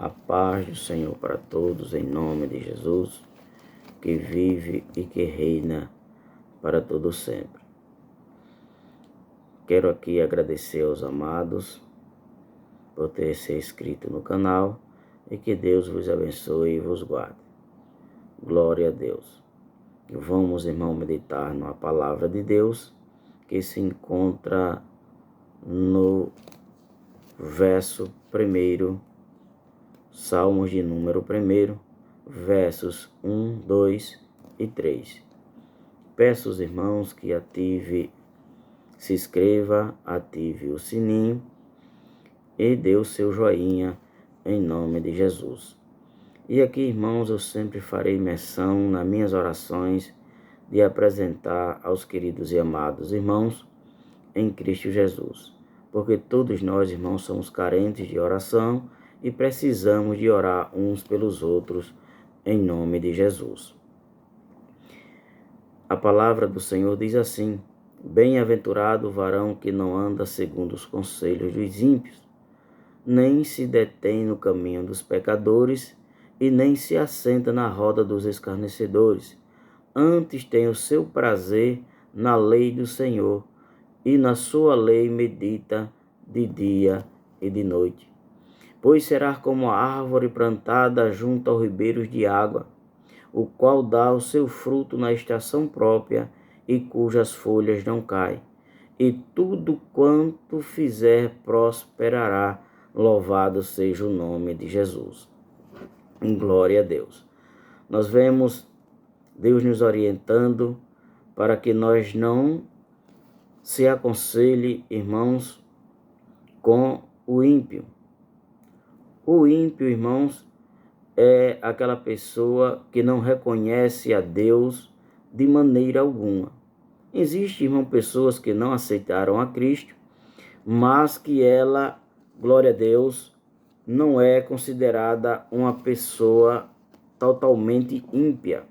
A paz do Senhor para todos, em nome de Jesus, que vive e que reina para todo sempre. Quero aqui agradecer aos amados por ter se inscrito no canal e que Deus vos abençoe e vos guarde. Glória a Deus. Vamos, irmão, meditar na palavra de Deus que se encontra no verso 1, Salmos de número 1, versos 1, 2 e 3. Peço aos irmãos que se inscreva, ative o sininho e dê o seu joinha em nome de Jesus. E aqui, irmãos, eu sempre farei menção nas minhas orações de apresentar aos queridos e amados irmãos em Cristo Jesus. Porque todos nós, irmãos, somos carentes de oração e precisamos de orar uns pelos outros em nome de Jesus. A palavra do Senhor diz assim: bem-aventurado o varão que não anda segundo os conselhos dos ímpios, nem se detém no caminho dos pecadores, e nem se assenta na roda dos escarnecedores. Antes tem o seu prazer na lei do Senhor, e na sua lei medita de dia e de noite. Pois será como a árvore plantada junto aos ribeiros de água, o qual dá o seu fruto na estação própria, e cujas folhas não caem. E tudo quanto fizer prosperará. Louvado seja o nome de Jesus. Glória a Deus. Nós vemos Deus nos orientando para que nós não se aconselhe, irmãos, com o ímpio. O ímpio, irmãos, é aquela pessoa que não reconhece a Deus de maneira alguma. Existem, irmão, pessoas que não aceitaram a Cristo, mas que ela, glória a Deus, não é considerada uma pessoa totalmente ímpia.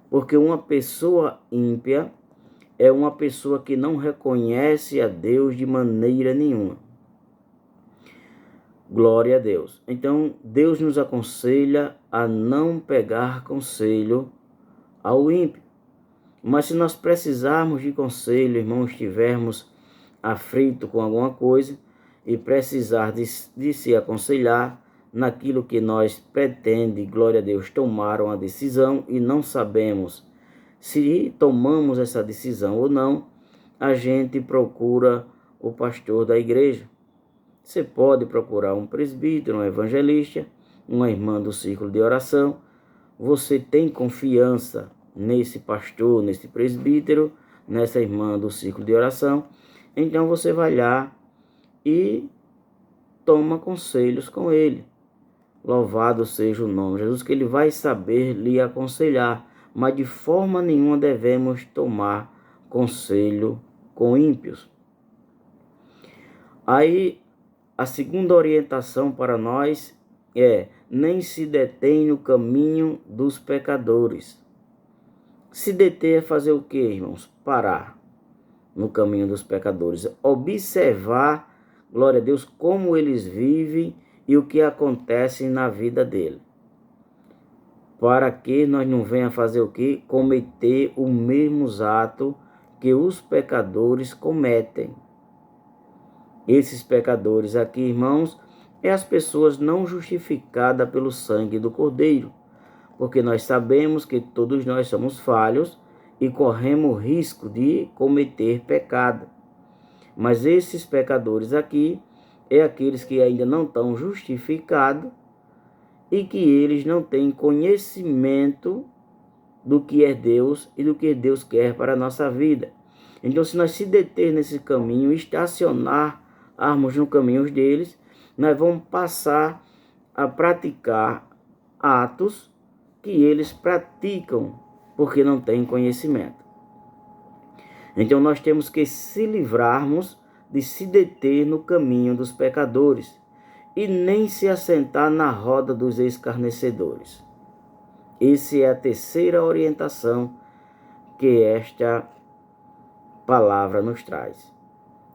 Porque uma pessoa ímpia é uma pessoa que não reconhece a Deus de maneira nenhuma. Glória a Deus. Então, Deus nos aconselha a não pegar conselho ao ímpio. Mas se nós precisarmos de conselho, irmão, estivermos aflito com alguma coisa e precisar de se aconselhar naquilo que nós pretende, glória a Deus, tomar uma decisão e não sabemos se tomamos essa decisão ou não, a gente procura o pastor da igreja. Você pode procurar um presbítero, um evangelista, uma irmã do círculo de oração. Você tem confiança nesse pastor, nesse presbítero, nessa irmã do círculo de oração, então você vai lá e toma conselhos com ele. Louvado seja o nome de Jesus, que ele vai saber lhe aconselhar, mas de forma nenhuma devemos tomar conselho com ímpios. Aí, a segunda orientação para nós é: nem se detém no caminho dos pecadores. Se deter é fazer o quê, irmãos? Parar no caminho dos pecadores. Observar, glória a Deus, como eles vivem e o que acontece na vida dele. Para que nós não venhamos fazer o quê? Cometer os mesmos atos que os pecadores cometem. Esses pecadores aqui, irmãos, é as pessoas não justificadas pelo sangue do Cordeiro. Porque nós sabemos que todos nós somos falhos e corremos o risco de cometer pecado. Mas esses pecadores aqui é aqueles que ainda não estão justificados e que eles não têm conhecimento do que é Deus e do que Deus quer para a nossa vida. Então, se nós se deter nesse caminho, estacionarmos no caminho deles, nós vamos passar a praticar atos que eles praticam porque não têm conhecimento. Então nós temos que se livrarmos de se deter no caminho dos pecadores e nem se assentar na roda dos escarnecedores. Essa é a terceira orientação que esta palavra nos traz.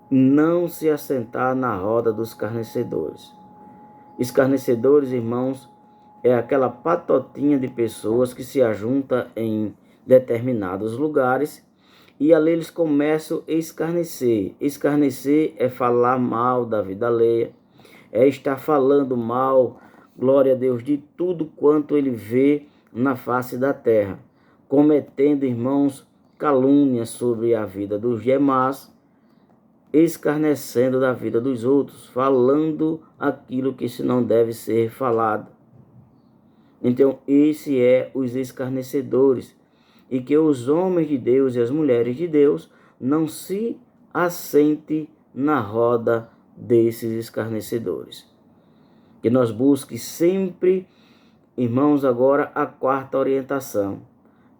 Não se assentar na roda dos escarnecedores. Escarnecedores, irmãos, é aquela patotinha de pessoas que se ajunta em determinados lugares e ali eles começam a escarnecer. Escarnecer é falar mal da vida alheia, é estar falando mal, glória a Deus, de tudo quanto ele vê na face da terra, cometendo, irmãos, calúnias sobre a vida dos demais, escarnecendo da vida dos outros, falando aquilo que se não deve ser falado. Então, esse é os escarnecedores, e que os homens de Deus e as mulheres de Deus não se assentem na roda desses escarnecedores. Que nós busque sempre, irmãos, agora a quarta orientação.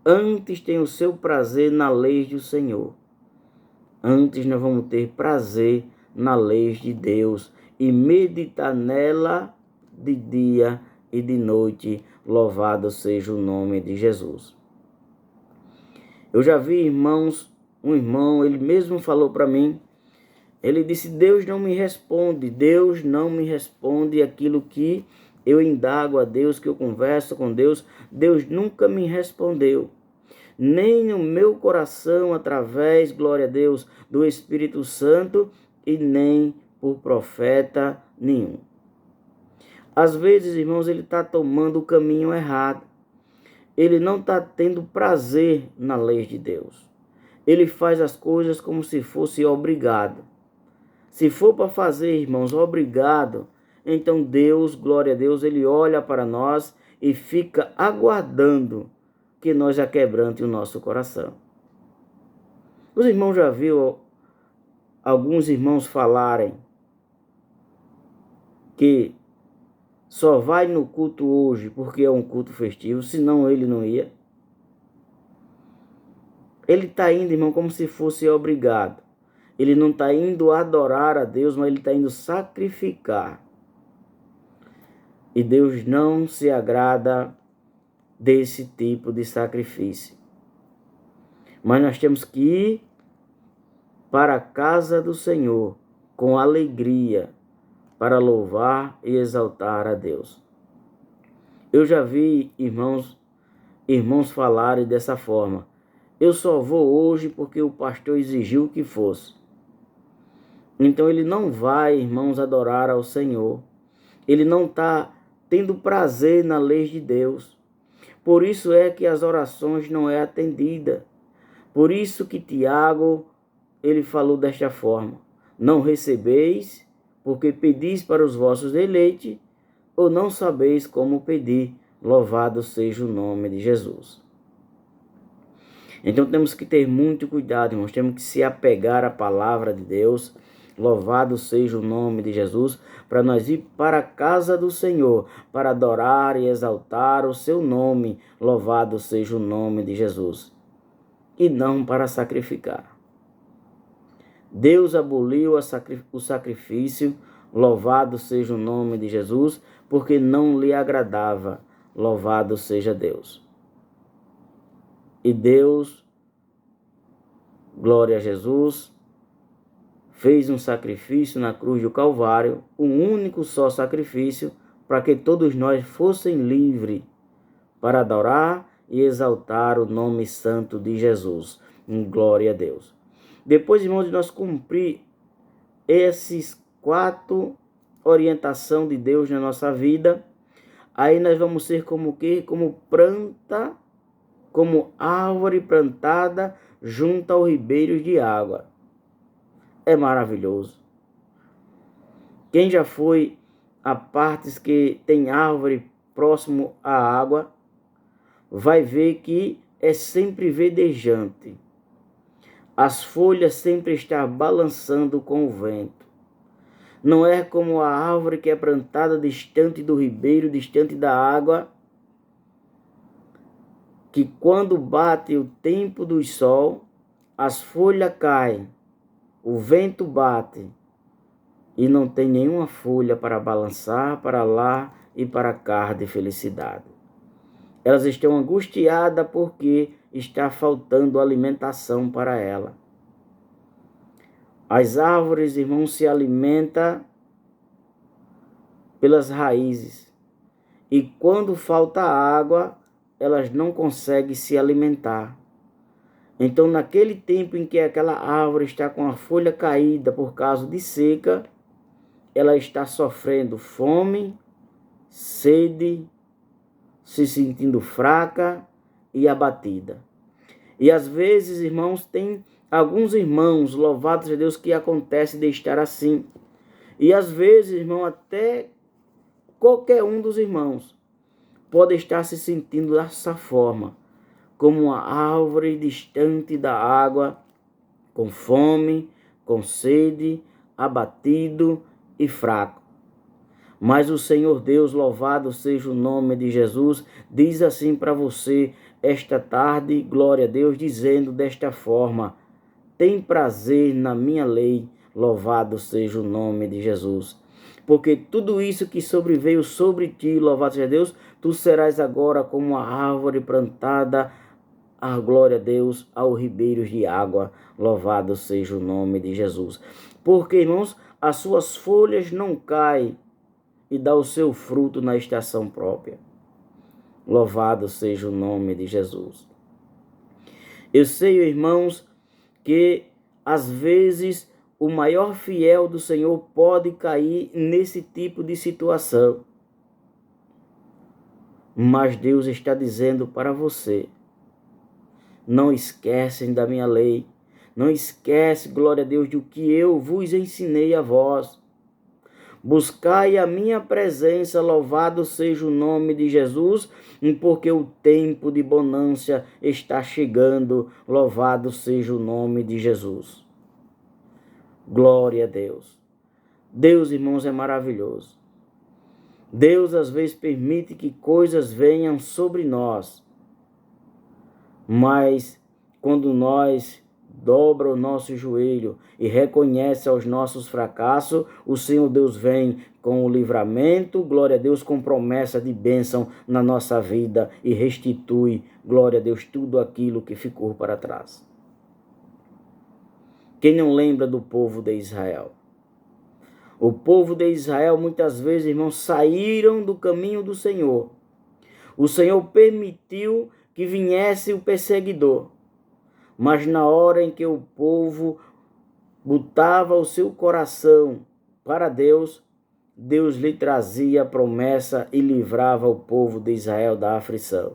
Antes tem o seu prazer na lei do Senhor. Antes nós vamos ter prazer na lei de Deus e meditar nela de dia e de noite. Louvado seja o nome de Jesus. Eu já vi, irmãos, um irmão, ele mesmo falou para mim, ele disse: Deus não me responde aquilo que eu indago a Deus, que eu converso com Deus, Deus nunca me respondeu. Nem no meu coração, através, glória a Deus, do Espírito Santo, e nem por profeta nenhum. Às vezes, irmãos, ele está tomando o caminho errado. Ele não está tendo prazer na lei de Deus. Ele faz as coisas como se fosse obrigado. Se for para fazer, irmãos, obrigado, então Deus, glória a Deus, ele olha para nós e fica aguardando que nós aquebrante o nosso coração. Os irmãos já viram alguns irmãos falarem que só vai no culto hoje porque é um culto festivo, senão ele não ia? Ele está indo, irmão, como se fosse obrigado. Ele não está indo adorar a Deus, mas ele está indo sacrificar. E Deus não se agrada desse tipo de sacrifício. Mas nós temos que ir para a casa do Senhor com alegria, para louvar e exaltar a Deus. Eu já vi irmãos falarem dessa forma: eu só vou hoje porque o pastor exigiu que fosse. Então ele não vai, irmãos, adorar ao Senhor. Ele não está tendo prazer na lei de Deus. Por isso é que as orações não é atendida. Por isso que Tiago, ele falou desta forma: não recebeis, porque pedis para os vossos deleites, ou não sabeis como pedir. Louvado seja o nome de Jesus. Então temos que ter muito cuidado, irmãos. Temos que se apegar à palavra de Deus. Louvado seja o nome de Jesus, para nós ir para a casa do Senhor, para adorar e exaltar o seu nome. Louvado seja o nome de Jesus. E não para sacrificar. Deus aboliu o sacrifício. Louvado seja o nome de Jesus, porque não lhe agradava. Louvado seja Deus. E Deus, glória a Jesus, fez um sacrifício na cruz do Calvário, um único só sacrifício, para que todos nós fossem livres para adorar e exaltar o nome santo de Jesus. Glória a Deus. Depois, irmãos, de nós cumprir esses 4 orientações de Deus na nossa vida, aí nós vamos ser como o quê? Como planta, como árvore plantada junto aos ribeiros de água. É maravilhoso. Quem já foi a partes que tem árvore próximo à água, vai ver que é sempre verdejante. As folhas sempre estão balançando com o vento. Não é como a árvore que é plantada distante do ribeiro, distante da água, que quando bate o tempo do sol, as folhas caem, o vento bate e não tem nenhuma folha para balançar para lá e para cá de felicidade. Elas estão angustiadas porque está faltando alimentação para ela. As árvores, irmãos, se alimentam pelas raízes. E quando falta água, elas não conseguem se alimentar. Então, naquele tempo em que aquela árvore está com a folha caída por causa de seca, ela está sofrendo fome, sede, se sentindo fraca e abatida. E às vezes, irmãos, tem alguns irmãos, louvados a Deus, que acontece de estar assim. E às vezes, irmão, até qualquer um dos irmãos pode estar se sentindo dessa forma, como uma árvore distante da água, com fome, com sede, abatido e fraco. Mas o Senhor Deus, louvado seja o nome de Jesus, diz assim para você esta tarde, glória a Deus, dizendo desta forma: tem prazer na minha lei, louvado seja o nome de Jesus. Porque tudo isso que sobreveio sobre ti, louvado seja Deus, tu serás agora como uma árvore plantada, a glória a Deus, aos ribeiros de água, louvado seja o nome de Jesus. Porque, irmãos, as suas folhas não caem e dá o seu fruto na estação própria. Louvado seja o nome de Jesus. Eu sei, irmãos, que às vezes o maior fiel do Senhor pode cair nesse tipo de situação. Mas Deus está dizendo para você: não esquecem da minha lei, não esquece, glória a Deus, do que eu vos ensinei a vós. Buscai a minha presença, louvado seja o nome de Jesus, porque o tempo de bonança está chegando, louvado seja o nome de Jesus. Glória a Deus. Deus, irmãos, é maravilhoso. Deus às vezes permite que coisas venham sobre nós, mas quando nós dobra o nosso joelho e reconhece os nossos fracassos, o Senhor Deus vem com o livramento, glória a Deus, com promessa de bênção na nossa vida e restitui, glória a Deus, tudo aquilo que ficou para trás. Quem não lembra do povo de Israel? O povo de Israel muitas vezes, irmãos, saíram do caminho do Senhor. O Senhor permitiu que viesse o perseguidor. Mas na hora em que o povo botava o seu coração para Deus, Deus lhe trazia a promessa e livrava o povo de Israel da aflição.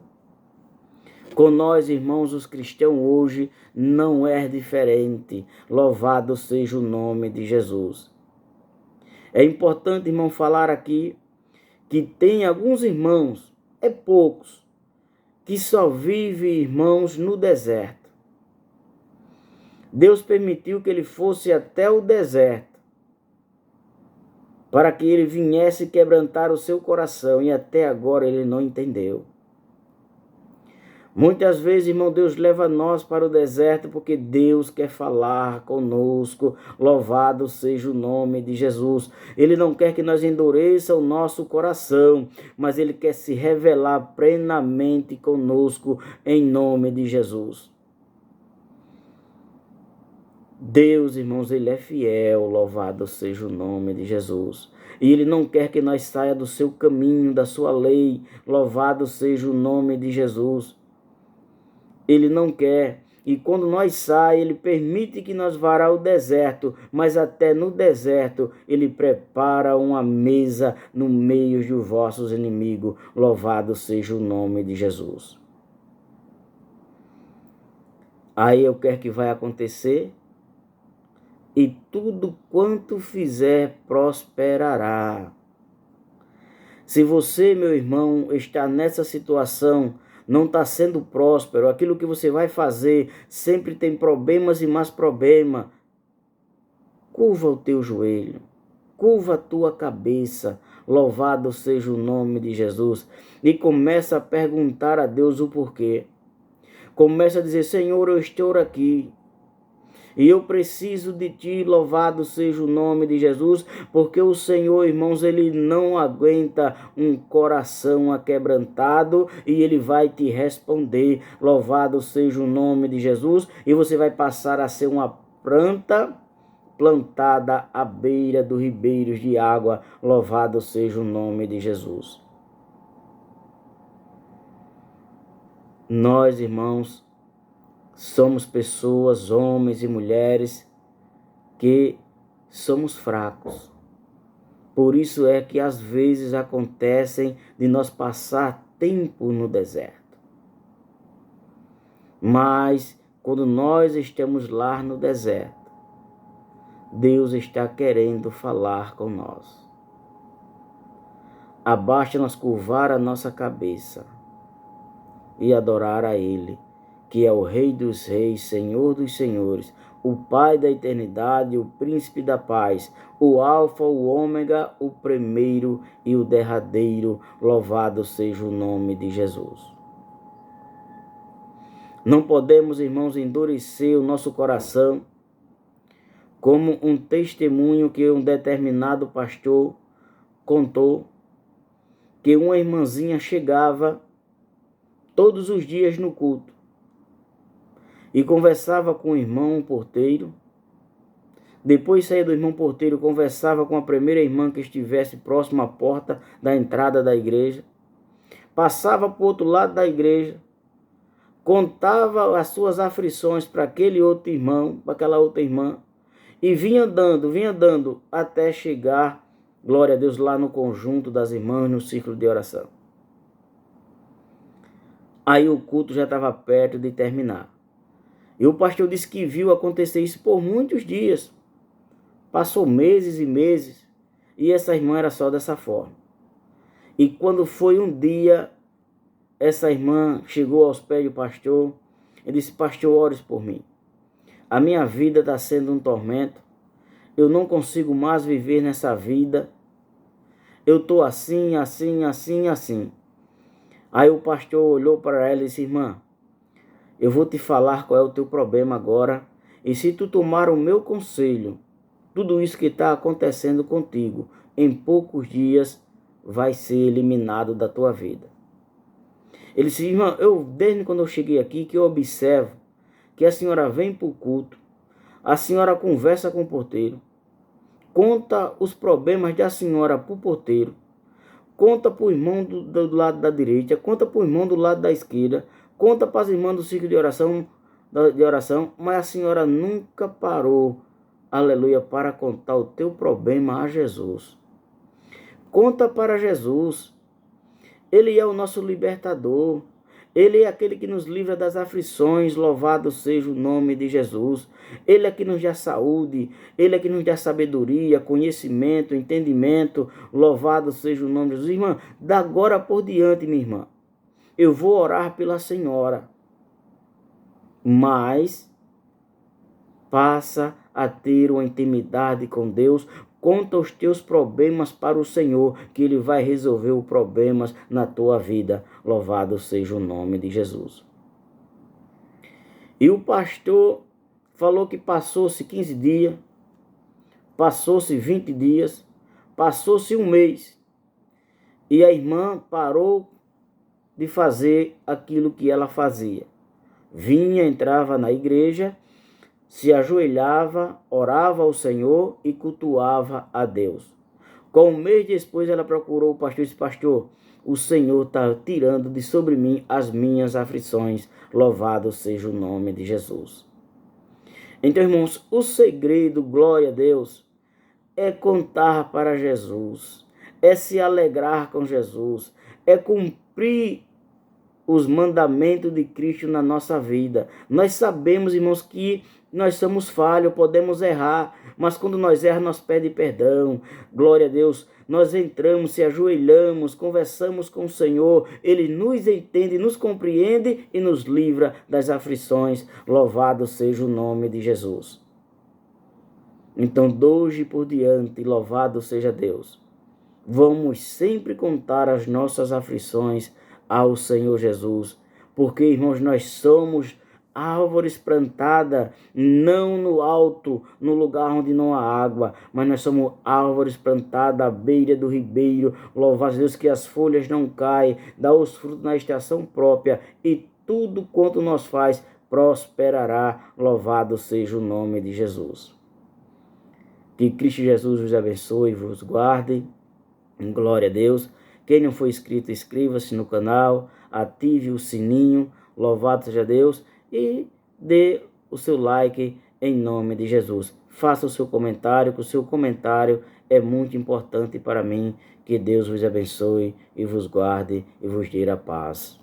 Com nós, irmãos, os cristãos hoje não é diferente. Louvado seja o nome de Jesus. É importante, irmão, falar aqui que tem alguns irmãos, poucos, que só vivem, irmãos, no deserto. Deus permitiu que ele fosse até o deserto, para que ele viesse quebrantar o seu coração, e até agora ele não entendeu. Muitas vezes, irmão, Deus leva nós para o deserto porque Deus quer falar conosco. Louvado seja o nome de Jesus. Ele não quer que nós endureça o nosso coração, mas Ele quer se revelar plenamente conosco em nome de Jesus. Deus, irmãos, Ele é fiel. Louvado seja o nome de Jesus. E Ele não quer que nós saia do seu caminho, da sua lei. Louvado seja o nome de Jesus. Ele não quer. E quando nós saímos, Ele permite que nós vá ao deserto. Mas até no deserto, Ele prepara uma mesa no meio dos vossos inimigos. Louvado seja o nome de Jesus. Aí o que é que vai acontecer? E tudo quanto fizer prosperará. Se você, meu irmão, está nessa situação, não está sendo próspero, aquilo que você vai fazer sempre tem problemas e mais problemas, curva o teu joelho, curva a tua cabeça, louvado seja o nome de Jesus, e começa a perguntar a Deus o porquê. Começa a dizer: Senhor, eu estou aqui, e eu preciso de ti, louvado seja o nome de Jesus, porque o Senhor, irmãos, Ele não aguenta um coração aquebrantado, e Ele vai te responder, louvado seja o nome de Jesus, e você vai passar a ser uma planta plantada à beira dos ribeiros de água. Louvado seja o nome de Jesus. Nós, irmãos, somos pessoas, homens e mulheres, que somos fracos. Por isso é que às vezes acontecem de nós passar tempo no deserto. Mas quando nós estamos lá no deserto, Deus está querendo falar com nós. Abaixa nós curvar a nossa cabeça e adorar a Ele, que é o Rei dos Reis, Senhor dos Senhores, o Pai da eternidade, o Príncipe da paz, o Alfa, o Ômega, o primeiro e o derradeiro. Louvado seja o nome de Jesus. Não podemos, irmãos, endurecer o nosso coração, como um testemunho que um determinado pastor contou, que uma irmãzinha chegava todos os dias no culto e conversava com o irmão porteiro. Depois saía do irmão porteiro, conversava com a primeira irmã que estivesse próxima à porta da entrada da igreja. Passava para o outro lado da igreja, contava as suas aflições para aquele outro irmão, para aquela outra irmã, e vinha andando até chegar, glória a Deus, lá no conjunto das irmãs, no círculo de oração. Aí o culto já estava perto de terminar. E o pastor disse que viu acontecer isso por muitos dias. Passou meses e meses, e essa irmã era só dessa forma. E quando foi um dia, essa irmã chegou aos pés do pastor e disse: pastor, ore por mim. A minha vida está sendo um tormento. Eu não consigo mais viver nessa vida. Eu estou assim. Aí o pastor olhou para ela e disse: irmã, eu vou te falar qual é o teu problema agora. E se tu tomar o meu conselho, tudo isso que está acontecendo contigo, em poucos dias vai ser eliminado da tua vida. Ele disse: irmã, desde quando eu cheguei aqui, que eu observo que a senhora vem para o culto, a senhora conversa com o porteiro, conta os problemas da senhora para o porteiro, conta para o irmão do lado da direita, conta para o irmão do lado da esquerda, conta para as irmãs do círculo de oração, mas a senhora nunca parou, aleluia, para contar o teu problema a Jesus. Conta para Jesus. Ele é o nosso libertador. Ele é aquele que nos livra das aflições. Louvado seja o nome de Jesus. Ele é que nos dá saúde. Ele é que nos dá sabedoria, conhecimento, entendimento. Louvado seja o nome de Jesus. Irmã, da agora por diante, minha irmã, eu vou orar pela senhora. Mas passa a ter uma intimidade com Deus. Conta os teus problemas para o Senhor, que Ele vai resolver os problemas na tua vida. Louvado seja o nome de Jesus. E o pastor falou que passou-se 15 dias, passou-se 20 dias, passou-se um mês. E a irmã parou de fazer aquilo que ela fazia. Vinha, entrava na igreja, se ajoelhava, orava ao Senhor e cultuava a Deus. Com um mês depois ela procurou o pastor e disse: pastor, o Senhor está tirando de sobre mim as minhas aflições. Louvado seja o nome de Jesus. Então, irmãos, o segredo, glória a Deus, é contar para Jesus, é se alegrar com Jesus, é cumprir os mandamentos de Cristo na nossa vida. Nós sabemos, irmãos, que nós somos falhos, podemos errar, mas quando nós erramos, nós pedimos perdão. Glória a Deus. Nós entramos, se ajoelhamos, conversamos com o Senhor. Ele nos entende, nos compreende e nos livra das aflições. Louvado seja o nome de Jesus. Então, de hoje por diante, louvado seja Deus. Vamos sempre contar as nossas aflições ao Senhor Jesus, porque, irmãos, nós somos árvores plantadas não no alto, no lugar onde não há água, mas nós somos árvores plantadas à beira do ribeiro. Louvado a Deus que as folhas não caem, dá os frutos na estação própria e tudo quanto nós faz prosperará. Louvado seja o nome de Jesus. Que Cristo Jesus vos abençoe e vos guarde. Glória a Deus. Quem não for inscrito, inscreva-se no canal, ative o sininho, louvado seja Deus, e dê o seu like em nome de Jesus. Faça o seu comentário, que o seu comentário é muito importante para mim. Que Deus vos abençoe e vos guarde e vos dê a paz.